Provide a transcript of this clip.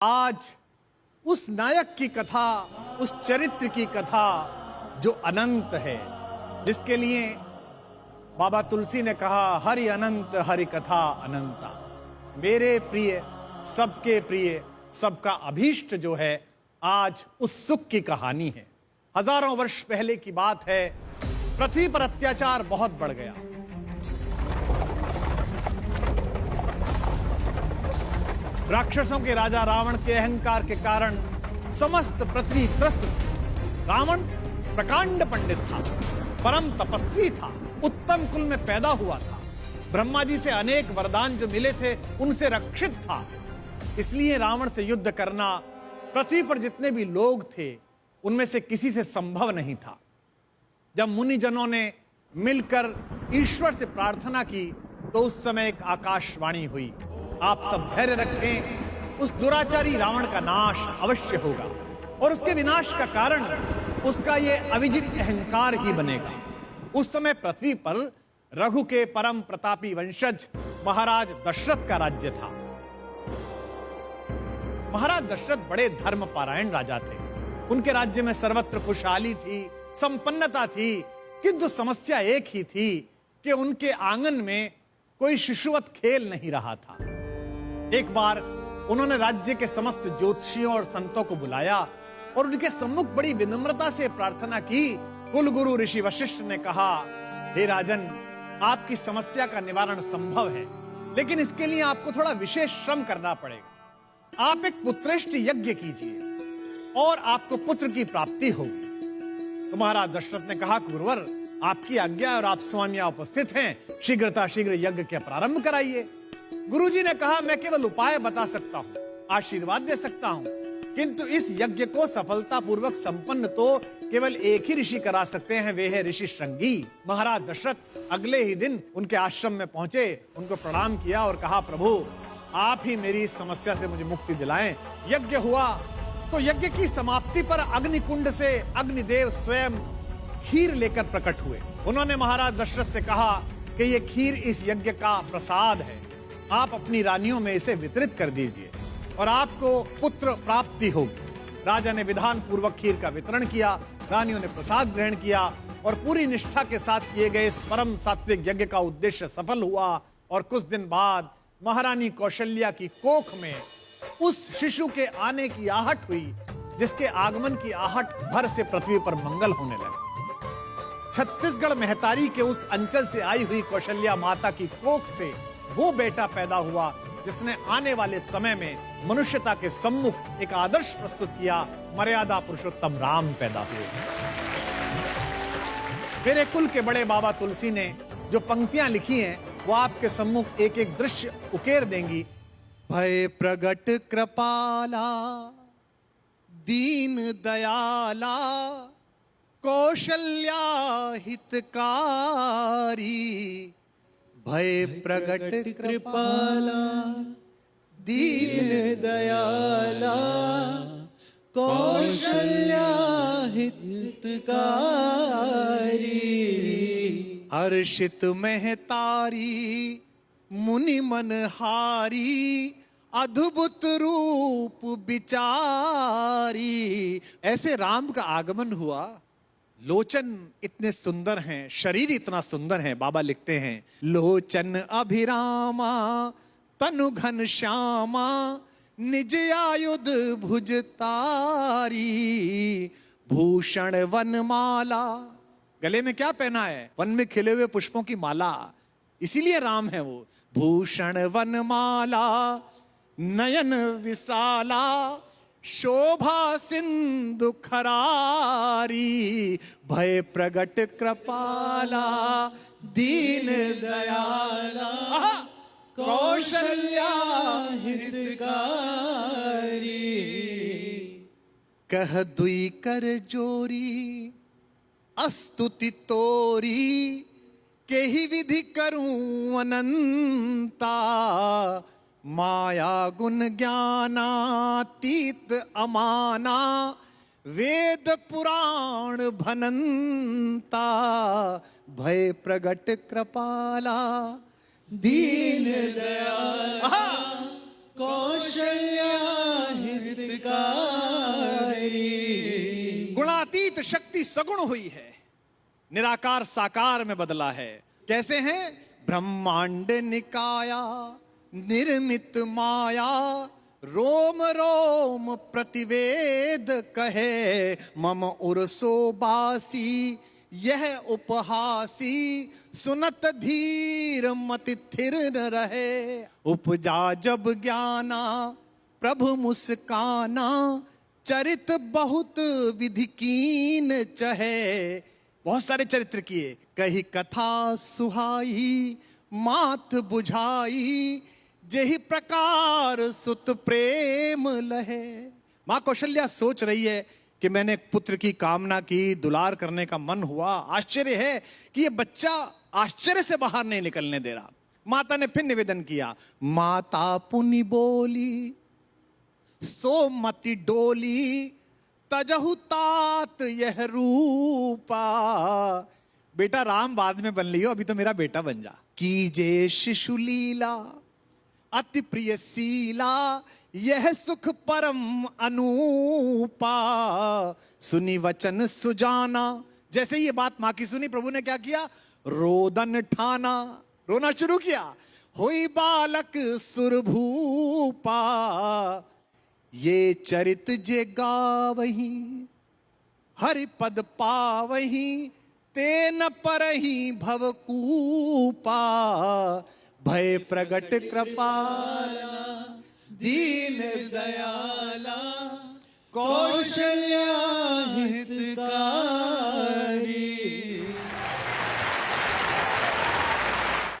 आज उस नायक की कथा, उस चरित्र की कथा जो अनंत है, जिसके लिए बाबा तुलसी ने कहा हरि अनंत हरि कथा अनंता। मेरे प्रिय, सबके प्रिय, सबका अभीष्ट जो है, आज उस सुख की कहानी है। हजारों वर्ष पहले की बात है। पृथ्वी पर अत्याचार बहुत बढ़ गया। राक्षसों के राजा रावण के अहंकार के कारण समस्त पृथ्वी त्रस्त थी। रावण प्रकांड पंडित था, परम तपस्वी था, उत्तम कुल में पैदा हुआ था, ब्रह्मा जी से अनेक वरदान जो मिले थे उनसे रक्षित था। इसलिए रावण से युद्ध करना पृथ्वी पर जितने भी लोग थे उनमें से किसी से संभव नहीं था। जब मुनिजनों ने मिलकर ईश्वर से प्रार्थना की तो उस समय एक आकाशवाणी हुई, आप सब धैर्य रखें, उस दुराचारी रावण का नाश अवश्य होगा और उसके विनाश का कारण उसका ये अविजित अहंकार ही बनेगा। उस समय पृथ्वी पर रघु के परम प्रतापी वंशज महाराज दशरथ का राज्य था। महाराज दशरथ बड़े धर्मपरायण राजा थे। उनके राज्य में सर्वत्र खुशहाली थी, संपन्नता थी, किंतु समस्या एक ही थी कि उनके आंगन में कोई शिशुवत खेल नहीं रहा था। एक बार उन्होंने राज्य के समस्त ज्योतिषियों और संतों को बुलाया और उनके सम्मुख बड़ी विनम्रता से प्रार्थना की। कुलगुरु ऋषि वशिष्ठ ने कहा, हे राजन, आपकी समस्या का निवारण संभव है, लेकिन इसके लिए आपको थोड़ा विशेष श्रम करना पड़ेगा। आप एक पुत्रेष्ट यज्ञ कीजिए और आपको पुत्र की प्राप्ति होगी। तो महाराज दशरथ ने कहा, गुरुवर, आपकी आज्ञा और आप स्वामी उपस्थित हैं, शीघ्र यज्ञ के प्रारंभ कराइए। गुरुजी ने कहा, मैं केवल उपाय बता सकता हूं, आशीर्वाद दे सकता हूं, किंतु इस यज्ञ को सफलतापूर्वक संपन्न तो केवल एक ही ऋषि करा सकते हैं, वे है ऋषि श्रृंगी। महाराज दशरथ अगले ही दिन उनके आश्रम में पहुंचे, उनको प्रणाम किया और कहा, प्रभु, आप ही मेरी इस समस्या से मुझे मुक्ति दिलाएं। यज्ञ हुआ तो यज्ञ की समाप्ति पर अग्निकुंड से अग्निदेव स्वयं खीर लेकर प्रकट हुए। उन्होंने महाराज दशरथ से कहा कि यह खीर इस यज्ञ का प्रसाद है, आप अपनी रानियों में इसे वितरित कर दीजिए और आपको पुत्र प्राप्ति होगी। राजा ने विधान पूर्वक खीर का वितरण किया, रानियों ने प्रसाद ग्रहण किया और पूरी निष्ठा के साथ किए गए इस परम सात्विक यज्ञ का उद्देश्य सफल हुआ। और कुछ दिन बाद महारानी कौशल्या की कोख में उस शिशु के आने की आहट हुई, जिसके आगमन की आहट भर से पृथ्वी पर मंगल होने लगा। छत्तीसगढ़ मेहतारी के उस अंचल से आई हुई कौशल्या माता की कोख से वो बेटा पैदा हुआ जिसने आने वाले समय में मनुष्यता के सम्मुख एक आदर्श प्रस्तुत किया। मर्यादा पुरुषोत्तम राम पैदा हुए। मेरे कुल के बड़े बाबा तुलसी ने जो पंक्तियां लिखी हैं वो आपके सम्मुख एक एक दृश्य उकेर देंगी। भय प्रगट कृपाला दीन दयाला कौशल्या हितकारी, भय प्रगट कृपाला दीन दयाला कौशल्या हितकारी, हर्षित महतारी मुनि मनहारी अद्भुत रूप विचारी। ऐसे राम का आगमन हुआ। लोचन इतने सुंदर हैं, शरीर इतना सुंदर है। बाबा लिखते हैं, लोचन अभिरामा तनु घन श्यामा निज आयुध भुजतारी, भूषण वनमाला, गले में क्या पहना है? वन में खिले हुए पुष्पों की माला, इसीलिए राम है वो। भूषण वनमाला नयन विशाला शोभा सिंधु खरारी, भय प्रगट कृपाला दीन दयाला कौशल्या हितकारी, कह दुई कर जोरी अस्तुति तोरी, के ही विधि करूं अनंता, माया गुण ज्ञानातीत अमाना, वेद पुराण भनंता, भय प्रगट कृपाला दीन दयाला कौशल्या शक्ति सगुण हुई है, निराकार साकार में बदला है। कैसे हैं? ब्रह्मांड निकाया निर्मित माया, रोम रोम प्रतिवेद कहे, मम उर्सो बासी यह उपहासी, सुनत धीर मति थिर न रहे। उपजा जब ज्ञाना प्रभु मुस्काना, चरित बहुत विधि कीन चहे। बहुत सारे चरित्र किए, कही कथा सुहाई मात बुझाई, जेहि प्रकार सुत प्रेम लहे। मां कौशल्या सोच रही है कि मैंने एक पुत्र की कामना की, दुलार करने का मन हुआ। आश्चर्य है कि ये बच्चा आश्चर्य से बाहर नहीं निकलने दे रहा। माता ने फिर निवेदन किया, माता पुनि बोली सो मति डोली, तजहु तात यह रूपा। बेटा राम बाद में बन लियो, अभी तो मेरा बेटा बन जा। कीजे शिशु लीला अति प्रिय सीला, यह सुख परम अनूपा। सुनी वचन सुजाना, जैसे ये बात मां की सुनी, प्रभु ने क्या किया? रोदन ठाना, रोना शुरू किया। होई बालक सुरभूपा, ये चरित जे गावही हरि पद पावही, ते न परही भवकूपा। भय प्रगट कृपाला दीन दयाला, कौशल्या हितकारी।